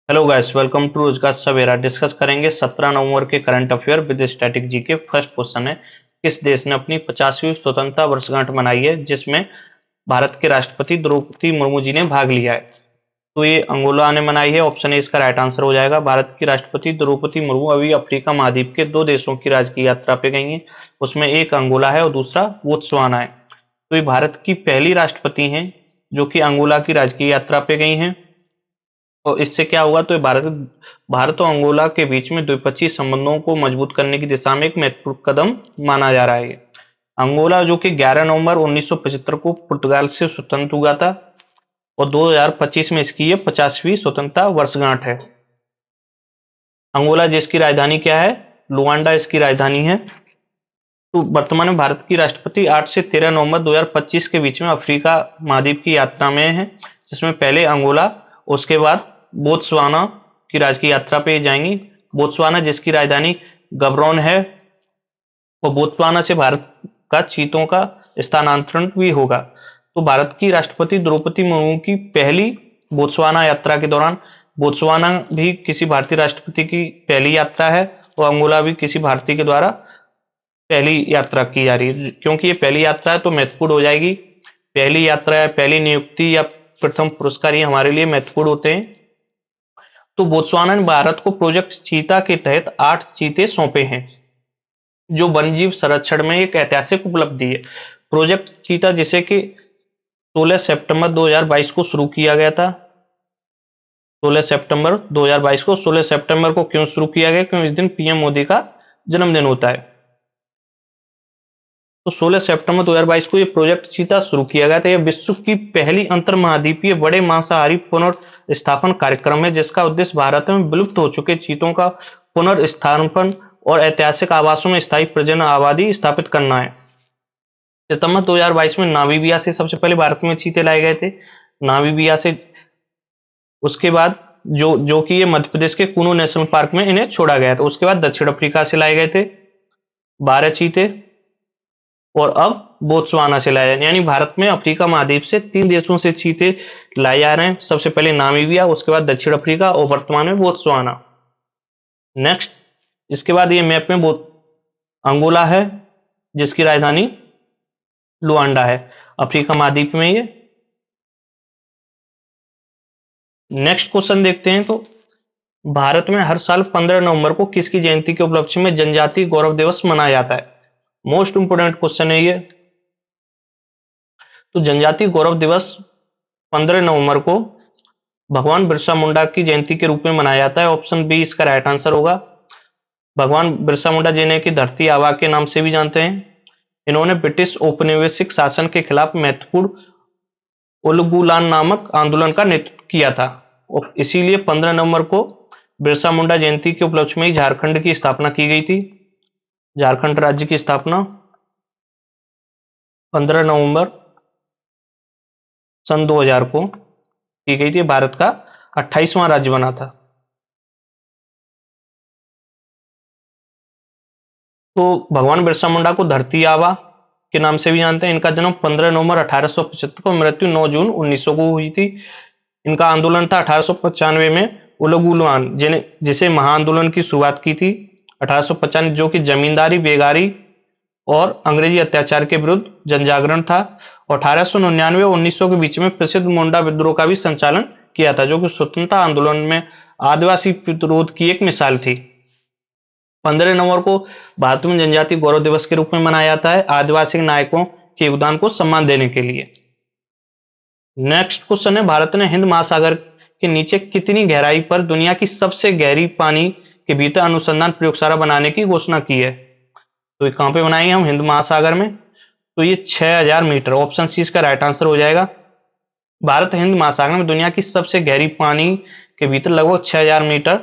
Hello guys, welcome to रोज का सवेरा। डिस्कस करेंगे 17 नवंबर के current affair with static G K. First question है, किस देश ने अपनी 50वीं स्वतंत्रता वर्षगांठ मनाई है जिसमें भारत के राष्ट्रपति द्रौपदी मुर्मू जी ने भाग लिया है? तो ये अंगोला ने मनाई है। ऑप्शन ए इसका राइट आंसर हो जाएगा। भारत की राष्ट्रपति द्रौपदी मुर्मू अभी अफ्रीका महाद्वीप के दो देशों की राजकीय यात्रा पे गई हैं। उसमें एक अंगोला है और दूसरा बोत्सवाना है। तो ये भारत की पहली राष्ट्रपति हैं जो कि अंगोला की राजकीय यात्रा पे गई हैं। और इससे क्या होगा, तो भारत भारत और अंगोला के बीच में द्विपक्षीय संबंधों को मजबूत करने की दिशा में एक महत्वपूर्ण कदम माना जा रहा है। अंगोला जो कि 11 नवंबर 1975 को पुर्तगाल से स्वतंत्र हुआ था और 2025 में इसकी ये 50वीं स्वतंत्रता वर्षगांठ है। अंगोला जिसकी राजधानी क्या है, लुआंडा इसकी राजधानी है। तो वर्तमान में भारत की राष्ट्रपति 8 से 13 नवंबर 2025 के बीच में अफ्रीका महाद्वीप की यात्रा में है, जिसमें पहले अंगोला, उसके बाद बोत्सवाना की राजकीय यात्रा पे जाएंगी। बोत्सवाना जिसकी राजधानी गबरोन है और बोत्सवाना से भारत का चीतों का स्थानांतरण भी होगा। तो भारत की राष्ट्रपति द्रौपदी मुर्मू की पहली बोत्सवाना यात्रा के दौरान, बोत्सवाना भी किसी भारतीय राष्ट्रपति की पहली यात्रा है और अंगोला भी किसी भारतीय के द्वारा पहली यात्रा की जा रही है। क्योंकि ये पहली यात्रा है तो महत्वपूर्ण हो जाएगी। पहली यात्रा है, पहली नियुक्ति या प्रथम पुरस्कार, ये हमारे लिए महत्वपूर्ण होते हैं। तो बोत्सवाना ने भारत को प्रोजेक्ट चीता के तहत 8 चीते सौंपे हैं, जो वन्यजीव संरक्षण में एक ऐतिहासिक उपलब्धि है। प्रोजेक्ट चीता जिसे कि 16 सितंबर 2022 को शुरू किया गया था। 16 सितंबर 2022 को, 16 सितंबर को क्यों शुरू किया गया? क्योंकि इस दिन पीएम मोदी का जन्मदिन होता है। तो 16 सितंबर 2022 को ये प्रोजेक्ट चीता शुरू किया गया था। यह विश्व की पहली अंतर महाद्वीपीय बड़े मांसाहारी पुनर्स्थापन कार्यक्रम है, जिसका उद्देश्य भारत में विलुप्त हो चुके चीतों का पुनर्स्थापन और ऐतिहासिक आवासों में स्थायी प्रजनन आबादी स्थापित करना है। सितंबर 2022 में नामीबिया से सबसे पहले भारत में चीते लाए गए थे। नामीबिया से, उसके बाद जो कि ये मध्य प्रदेश के कुनो नेशनल पार्क में इन्हें छोड़ा गया था। उसके बाद दक्षिण अफ्रीका से लाए गए थे 12 चीते और अब बोत्सवाना से लाया, यानी भारत में अफ्रीका महाद्वीप से 3 देशों से चीते लाए जा रहे हैं। सबसे पहले नामीबिया, उसके बाद दक्षिण अफ्रीका और वर्तमान में बोत्सवाना। नेक्स्ट, इसके बाद ये मैप में अंगोला है जिसकी राजधानी लुआंडा है, अफ्रीका महाद्वीप में ये। नेक्स्ट क्वेश्चन देखते हैं। तो भारत में हर साल 15 नवंबर को किसकी जयंती के उपलक्ष्य में जनजातीय गौरव दिवस मनाया जाता है? मोस्ट इंपोर्टेंट क्वेश्चन है ये। तो जनजातीय गौरव दिवस 15 नवंबर को भगवान बिरसा मुंडा की जयंती के रूप में मनाया जाता है। ऑप्शन बी इसका राइट आंसर होगा। भगवान बिरसा मुंडा जिन्हें की धरती आबा के नाम से भी जानते हैं, इन्होंने ब्रिटिश औपनिवेशिक शासन के खिलाफ महत्वपूर्ण उलगुलान नामक आंदोलन का नेतृत्व किया था और इसीलिए 15 नवंबर को बिरसा मुंडा जयंती के उपलक्ष्य में ही झारखंड की स्थापना की गई थी। झारखंड राज्य की स्थापना 15 नवंबर सन 2000 को की गई थी। भारत का 28वां राज्य बना था। तो भगवान बिरसा मुंडा को धरती आबा के नाम से भी जानते हैं। इनका जन्म 15 नवंबर 1875 को, मृत्यु 9 जून 1900 को हुई थी। इनका आंदोलन था 1895 में उलगुलान, जिसे महाआंदोलन की शुरुआत की थी 1895, जो कि जमींदारी, बेगारी और अंग्रेजी अत्याचार के विरुद्ध जनजागरण था। और 1899 और 1900 के बीच में प्रसिद्ध मुंडा विद्रोह का भी संचालन किया था, जो कि स्वतंत्रता आंदोलन में आदिवासी विरोध की एक मिसाल थी। 15 नवंबर को भारत में जनजातीय गौरव दिवस के रूप में मनाया जाता है, आदिवासी नायकों के योगदान को सम्मान देने के लिए। नेक्स्ट क्वेश्चन है, भारत ने हिंद महासागर के नीचे कितनी गहराई पर दुनिया की सबसे गहरी पानी के भीतर अनुसंधान प्रयोगशाला बनाने की घोषणा की है? तो ये कहां पे बनाई है? हम हिंद महासागर में। तो ये 6000 मीटर, ऑप्शन सी इसका राइट आंसर हो जाएगा। भारत हिंद महासागर में दुनिया की सबसे गहरी पानी के भीतर लगभग 6000 मीटर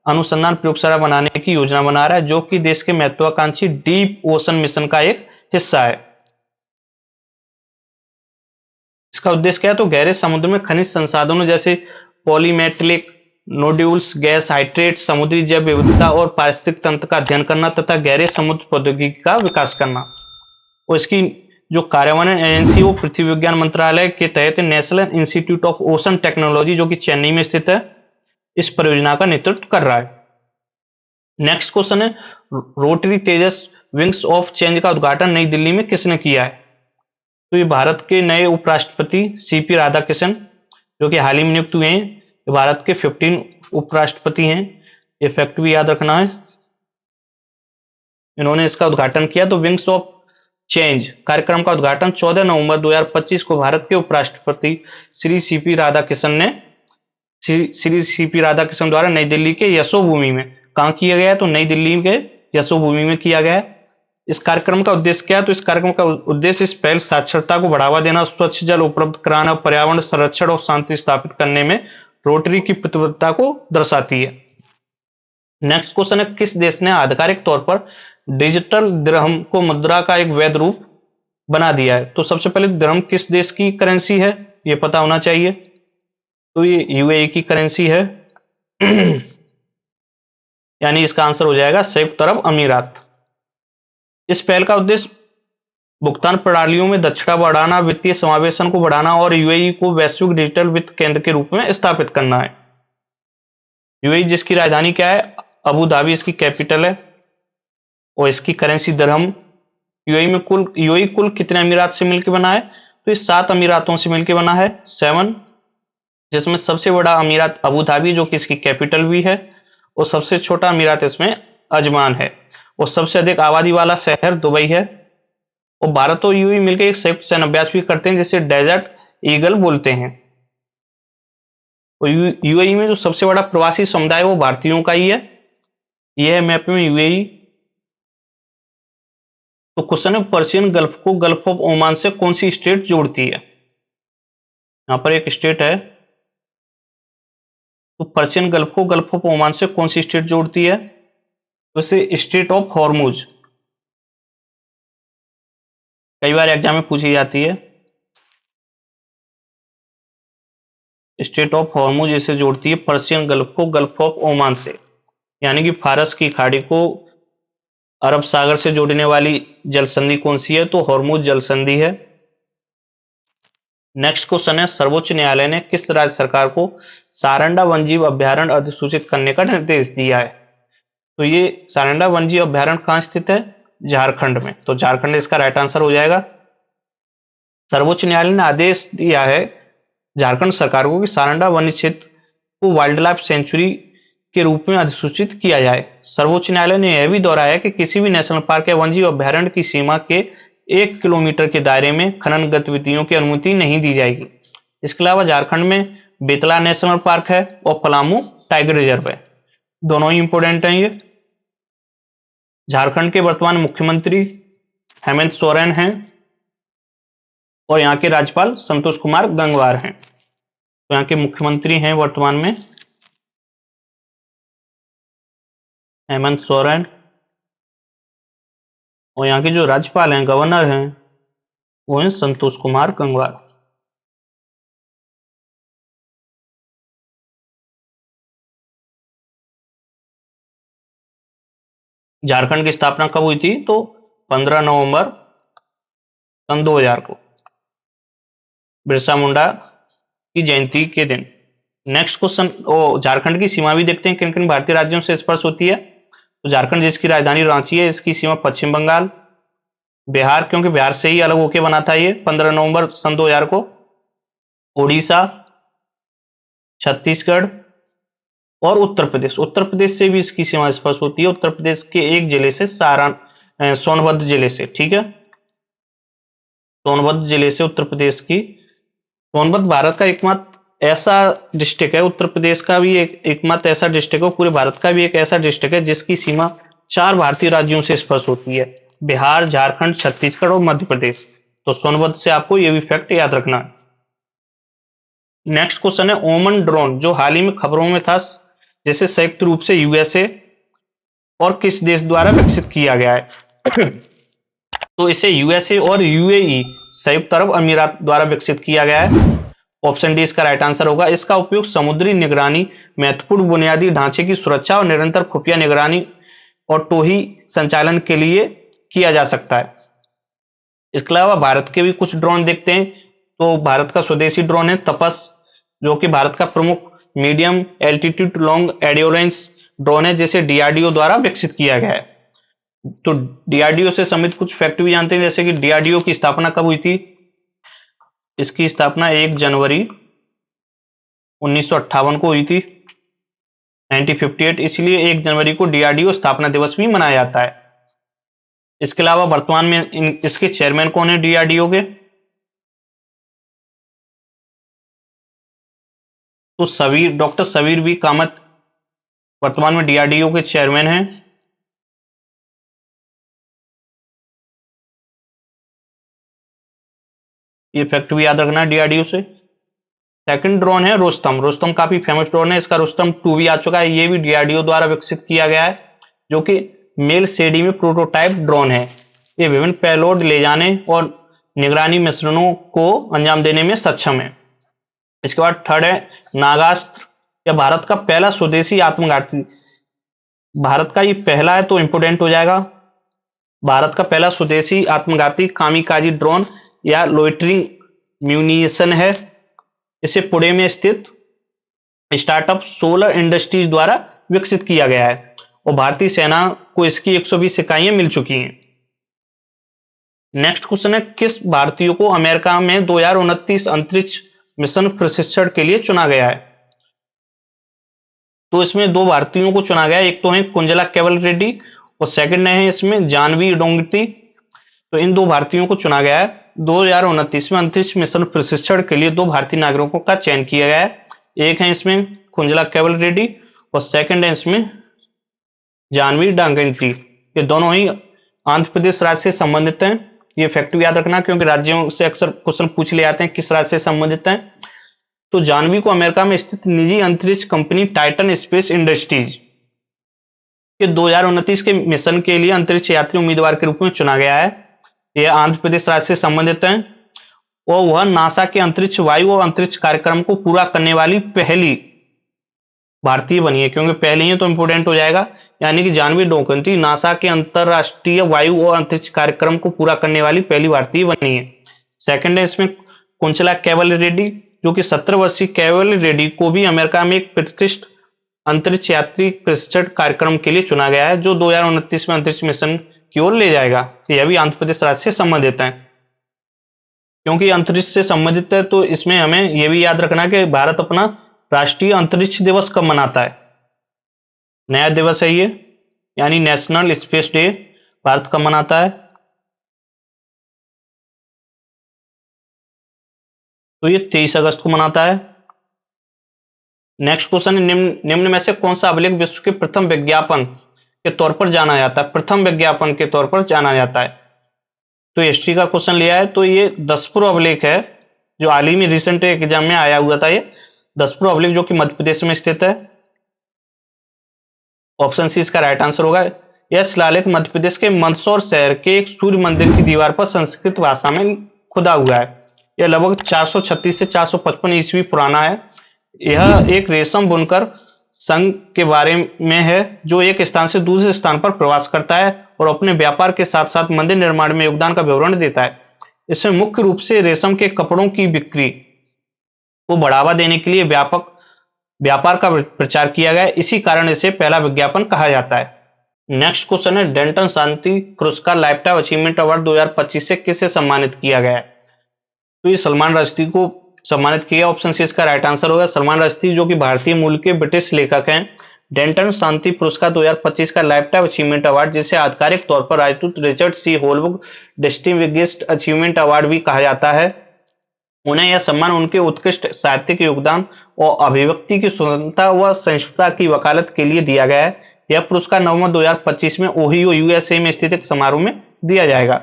अनुसंधान प्रयोगशाला बनाने की योजना बना रहा है, जो कि देश के महत्वाकांक्षी डीप ओशन मिशन का एक हिस्सा है। इसका उद्देश्य क्या है? तो गहरे समुद्र में खनिज संसाधनों जैसे पॉलीमेटेलिक नोड्यूल्स, गैस हाइड्रेट, समुद्री जैव विविधता और पारिस्थितिक तंत्र का अध्ययन करना तथा गहरे समुद्र प्रौद्योगिकी का विकास करना। और इसकी जो कार्यान्वयन एजेंसी वो पृथ्वी विज्ञान मंत्रालय के तहत national institute of ocean technology, जो कि चेन्नई में स्थित है, इस परियोजना का नेतृत्व कर रहा है। नेक्स्ट क्वेश्चन है, rotary Tejas wings of change का उद्घाटन नई दिल्ली में किसने किया है? तो ये भारत के नए उपराष्ट्रपति सीपी राधाकृष्णन, जो कि हाल ही में नियुक्त हुए हैं। ये भारत के 15 उपराष्ट्रपति हैं, ये फैक्ट भी याद रखना है। इन्होंने इसका उद्घाटन किया। तो विंग्स ऑफ चेंज कार्यक्रम का उद्घाटन 14 नवंबर 2025 को भारत के उपराष्ट्रपति श्री सीपी राधाकृष्णन द्वारा नई दिल्ली के यशोभूमि में कहाँ किया गया है? तो नई दिल्ली के यशोभूमि में किया गया है। इस कार्यक्रम का उद्देश्य क्या है? तो इस कार्यक्रम का उद्देश्य इस पहल साक्षरता को बढ़ावा देना, स्वच्छ जल उपलब्ध कराना, पर्यावरण संरक्षण और शांति स्थापित करने में रोटरी की प्रतिबद्धता को दर्शाती है। नेक्स्ट क्वेश्चन है, किस देश ने आधिकारिक तौर पर डिजिटल दिरहम को मुद्रा का एक वैध रूप बना दिया है? तो सबसे पहले दिरहम किस देश की करेंसी है, ये पता होना चाहिए। तो ये यूएई की करेंसी है। यानी इसका आंसर हो जाएगा संयुक्त अरब अमीरात। इस पहल का उद्देश्य भुगतान प्रणालियों में दक्षता बढ़ाना, वित्तीय समावेशन को बढ़ाना और यूएई को वैश्विक डिजिटल वित्त केंद्र के रूप में स्थापित करना है। यूएई जिसकी राजधानी क्या है? अबू धाबी इसकी कैपिटल है और इसकी करेंसी दिरहम। यूएई कुल कितने अमीरात से मिलकर बना है? तो ये 7 अमीरातों से मिलकर बना है, 7, जिसमें सबसे बड़ा अमीरात अबू धाबी जो कि इसकी कैपिटल भी है, और सबसे छोटा अमीरात इसमें अजमान है, और सबसे अधिक आबादी वाला शहर दुबई है। और भारत और यूएई मिलकर एक संयुक्त सैन्य अभ्यास भी करते हैं जिसे डेजर्ट ईगल बोलते हैं। और यूएई में जो सबसे बड़ा प्रवासी समुदाय है वो भारतीयों का ही है। यह है मैप में यूएई। तो क्वेश्चन है, पर्शियन गल्फ को गल्फ ऑफ ओमान से कौन सी स्टेट जोड़ती है? यहां पर एक स्टेट है। तो पर्शियन गल्फ को गल्फ ऑफ ओमान से कौन सी स्टेट जोड़ती है? तो इसे स्टेट ऑफ हॉर्मुज, कई बार एग्जाम में पूछी जाती है। स्टेट ऑफ हॉर्मुज इसे जोड़ती है पर्शियन गल्फ को गल्फ ऑफ ओमान से, यानी कि फारस की खाड़ी को अरब सागर से जोड़ने वाली जल संधि कौन सी है? तो हॉर्मुज जल संधि है। नेक्स्ट क्वेश्चन है, सर्वोच्च न्यायालय ने किस राज्य सरकार को सारंडा वन्यजीव अभ्यारण्य अधिसूचित करने का निर्देश दिया है? तो ये सारंडा वन्यजीव अभ्यारण्य कहां स्थित है? झारखंड में। तो झारखंड इसका राइट आंसर हो जाएगा। सर्वोच्च न्यायालय ने आदेश दिया है झारखंड सरकार को कि सारंडा वन्य क्षेत्र को वाइल्ड लाइफ सेंचुरी के रूप में अधिसूचित किया जाए। सर्वोच्च न्यायालय ने यह भी दोहराया कि किसी भी नेशनल पार्क या वन्यजीव अभ्यारण्य की सीमा के 1 किलोमीटर के दायरे में खनन गतिविधियों की अनुमति नहीं दी जाएगी। इसके अलावा झारखंड में बेतला नेशनल पार्क है और पलामू टाइगर रिजर्व है, दोनों ही इंपोर्टेंट हैं। ये झारखंड के वर्तमान मुख्यमंत्री हेमंत सोरेन हैं और यहाँ के राज्यपाल संतोष कुमार गंगवार हैं। तो यहाँ के मुख्यमंत्री हैं वर्तमान में हेमंत सोरेन, और यहाँ के जो राज्यपाल हैं, गवर्नर हैं, वो हैं संतोष कुमार गंगवार। झारखंड की स्थापना कब हुई थी? तो 15 नवंबर सन 2000 को, बिरसा मुंडा की जयंती के दिन। नेक्स्ट क्वेश्चन, झारखंड की सीमा भी देखते हैं किन किन भारतीय राज्यों से स्पर्श होती है। तो झारखंड जिसकी राजधानी रांची है, इसकी सीमा पश्चिम बंगाल, बिहार क्योंकि बिहार से ही अलग होके बना था ये 15 नवंबर सन 2000 को, उड़ीसा, छत्तीसगढ़ और उत्तर प्रदेश। उत्तर प्रदेश से भी इसकी सीमा स्पर्श होती है, उत्तर प्रदेश के एक जिले से, सोनभद्र जिले से। ठीक है, सोनभद्र जिले से उत्तर प्रदेश की। सोनभद्र भारत का एकमात्र ऐसा डिस्ट्रिक्ट है, उत्तर प्रदेश का भी एकमात्र ऐसा डिस्ट्रिक्ट है, पूरे भारत का भी एक ऐसा डिस्ट्रिक्ट है जिसकी सीमा 4 भारतीय राज्यों से स्पर्श होती है, बिहार, झारखंड, छत्तीसगढ़ और मध्य प्रदेश। तो सोनभद्र से आपको यह भी फैक्ट याद रखना है। नेक्स्ट क्वेश्चन है, ओमन ड्रोन जो हाल ही में खबरों में था, जिसे संयुक्त रूप से यूएसए और किस देश द्वारा विकसित किया गया है? तो इसे यूएसए और यूएई संयुक्त अरब अमीरात द्वारा विकसित किया गया है। ऑप्शन डी इसका राइट आंसर होगा। इसका उपयोग समुद्री निगरानी, महत्वपूर्ण बुनियादी ढांचे की सुरक्षा और निरंतर खुफिया निगरानी और टोही संचालन के लिए किया जा सकता है। इसके अलावा भारत के भी कुछ ड्रोन देखते हैं। तो भारत का स्वदेशी ड्रोन है तपस, जो कि भारत का प्रमुख medium altitude long endurance drone है जिसे डीआरडीओ द्वारा विकसित किया गया है। तो डीआरडीओ से संबंधित कुछ फैक्ट भी जानते हैं, जैसे कि डीआरडीओ की स्थापना कब हुई थी। इसकी स्थापना 1 जनवरी 1958 को हुई थी, 1958, इसलिए 1 जनवरी को डीआरडीओ स्थापना दिवस भी मनाया जाता है। इसके अलावा वर्तमान में इसके चेयरमैन कौन है डीआरडीओ के, तो डॉक्टर सबीर बी कामत वर्तमान में डीआरडीओ के चेयरमैन हैं। ये फैक्ट भी याद रखना डीआरडीओ से। सेकंड ड्रोन है रुस्तम। रुस्तम काफी फेमस ड्रोन है, इसका रुस्तम 2 भी आ चुका है, ये भी डीआरडीओ द्वारा विकसित किया गया है, जो कि मेल सेडी में प्रोटोटाइप ड्रोन है। ये विभिन्न पेलोड ले जाने और निगरानी मिश्रणों को अंजाम देने में सक्षम है। इसके बाद थर्ड है नागास्त्र, या भारत का पहला स्वदेशी आत्मघाती। भारत का ये पहला है तो इंपोर्टेंट हो जाएगा। भारत का पहला स्वदेशी आत्मघाती कामिकाजी ड्रोन या लोइटरिंग म्यूनिशन है। इसे पुणे में स्थित स्टार्टअप सोलर इंडस्ट्रीज द्वारा विकसित किया गया है और भारतीय सेना को इसकी 120 इकाइयां मिल चुकी हैं। नेक्स्ट क्वेश्चन है किस भारतीय को अमेरिका में 2029 अंतरिक्ष मिशन प्रशिक्षण के लिए चुना गया है। तो इसमें 2 भारतीयों को चुना गया है, एक तो है कुंजला केवल रेड्डी और सेकंड है इसमें जानवी डोंगती। तो इन 2 भारतीयों को चुना गया है। 2029 में अंतरिक्ष मिशन प्रशिक्षण के लिए 2 भारतीय नागरिकों का चयन किया गया है, एक है इसमें कुंजला केवल रेड्डी और सेकंड है इसमें जानवी डांगंटी। ये दोनों ही आंध्र प्रदेश राज्य से संबंधित हैं। ये फैक्ट याद रखना क्योंकि राज्यों से अक्सर क्वेश्चन पूछ ले आते हैं किस राज्य से संबंधित हैं। तो जानवी को अमेरिका में स्थित निजी अंतरिक्ष कंपनी टाइटन स्पेस इंडस्ट्रीज के 2029 के मिशन के लिए अंतरिक्ष यात्री उम्मीदवार के रूप में चुना गया है। यह आंध्र प्रदेश राज्य से संबंधित है और वह नासा के अंतरिक्ष वायु और अंतरिक्ष कार्यक्रम को पूरा करने वाली पहली भारतीय बनी है, क्योंकि पहले ही तो इंपोर्टेंट हो जाएगा। यानी कि जानवी डोंगती नासा के अंतरराष्ट्रीय वायु और अंतरिक्ष कार्यक्रम को पूरा करने वाली पहली भारतीय बनी है। सेकंड है इसमें कुंचला केवल रेड्डी, जो कि 17 वर्षीय केवल रेड्डी को भी अमेरिका में एक प्रतिष्ठित अंतरिक्ष यात्री प्रशिक्षण कार्यक्रम के लिए चुना गया है, जो 2029 में अंतरिक्ष मिशन की ओर ले जाएगा। यह भी आंध्र प्रदेश राज्य से संबंधित है। क्योंकि अंतरिक्ष से संबंधित है तो इसमें हमें यह भी याद रखना कि भारत अपना राष्ट्रीय अंतरिक्ष दिवस कब मनाता है। नया दिवस है ये, यानी नेशनल स्पेस डे भारत कब मनाता है। तो ये 23 अगस्त को मनाता है। नेक्स्ट क्वेश्चन है निम्न में से कौन सा अभिलेख विश्व के प्रथम विज्ञापन के तौर पर जाना जाता है। प्रथम विज्ञापन के तौर पर जाना जाता है। तो हिस्ट्री का क्वेश्चन लिया है, तो ये दसपुर अभिलेख है जो हाल ही में रिसेंट एग्जाम में आया हुआ था। ये दसपुर अभिलेख जो कि मध्य प्रदेश में स्थित है। ऑप्शन सी इसका राइट आंसर होगा। यह शिलालेख मध्य प्रदेश के मंदसौर शहर के एक सूर्य मंदिर की दीवार पर संस्कृत भाषा में खुदा हुआ है। यह लगभग 436 से 455 ईस्वी पुराना है। यह एक रेशम बुनकर संघ के बारे में है जो एक स्थान से दूसरे स्थान पर प्रवास करता है और अपने व्यापार के साथ साथ मंदिर निर्माण में योगदान का विवरण देता है। इसमें मुख्य रूप से रेशम के कपड़ों की बिक्री को बढ़ावा देने के लिए व्यापक व्यापार का प्रचार किया गया है। इसी कारण इसे पहला विज्ञापन कहा जाता है। नेक्स्ट क्वेश्चन है डेंटन शांति पुरस्कार लाइफ टाइम अचीवमेंट अवार्ड 2025 से किसे सम्मानित किया गया है। तो ये सलमान रश्दी को सम्मानित किया। ऑप्शन सी इसका राइट आंसर होगा। सलमान रश्दी जो कि भारतीय मूल के ब्रिटिश लेखक हैं। डेंटन शांति पुरस्कार 2025 का लाइफ टाइम अचीवमेंट अवार्ड, जिसे आधिकारिक तौर पर राजदूत रिचर्ड सी होलबुक डिस्टिंग्विश्ड अचीवमेंट अवार्ड भी कहा जाता है। उन्हें यह सम्मान उनके उत्कृष्ट साहित्यिक योगदान और अभिव्यक्ति की स्वतंत्रता व सहिष्णुता की वकालत के लिए दिया गया है। यह पुरस्कार नवंबर 2025 में ओहियो यूएसए में स्थित एक समारोह में दिया जाएगा।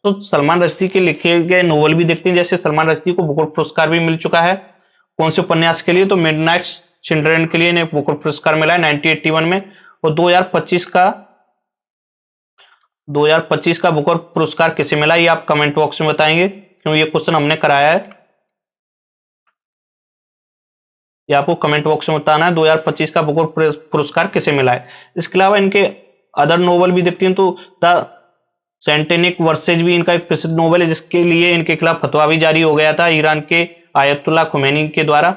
तो सलमान रश्दी के लिखे गए नोवेल भी देखते हैं। जैसे सलमान रश्दी को बुकर पुरस्कार भी मिल चुका है। कौन से उपन्यास के लिए, तो मिडनाइट चिल्ड्रन के लिए इन्हें बुकर पुरस्कार मिला है 1981 में। और 2025 का बुकर पुरस्कार किसे मिला ये आप कमेंट बॉक्स में बताएंगे, क्योंकि ये क्वेश्चन हमने कराया है। ये आपको कमेंट बॉक्स में बताना है 2025 का बुकर पुरस्कार किसे मिला है। इसके अलावा इनके अदर नोवेल भी देखते हैं तो द सेंटेनिक वर्सेज भी इनका एक प्रसिद्ध नोवेल है, जिसके लिए इनके खिलाफ फतवा भी जारी हो गया था ईरान के आयतुल्ला खुमैनी के द्वारा।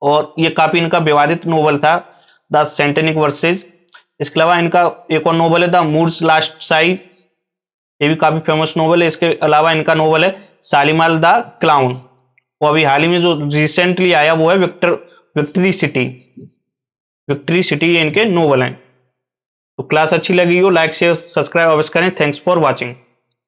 और ये काफी इनका विवादित नोवेल था, द सेंटेनिक वर्सेज। इसके अलावा इनका एक और नोवेल है द मूर्स लास्ट साइड, ये भी काफी फेमस नोवेल है। इसके अलावा इनका नोवेल है शालीमार द क्लाउन। वो अभी हाल ही में जो रिसेंटली आया वो है विक्ट्री सिटी। विक्ट्री सिटी ये इनके नोवेल हैं। तो क्लास अच्छी लगी हो लाइक शेयर सब्सक्राइब अवश्य करें। Thanks for watching.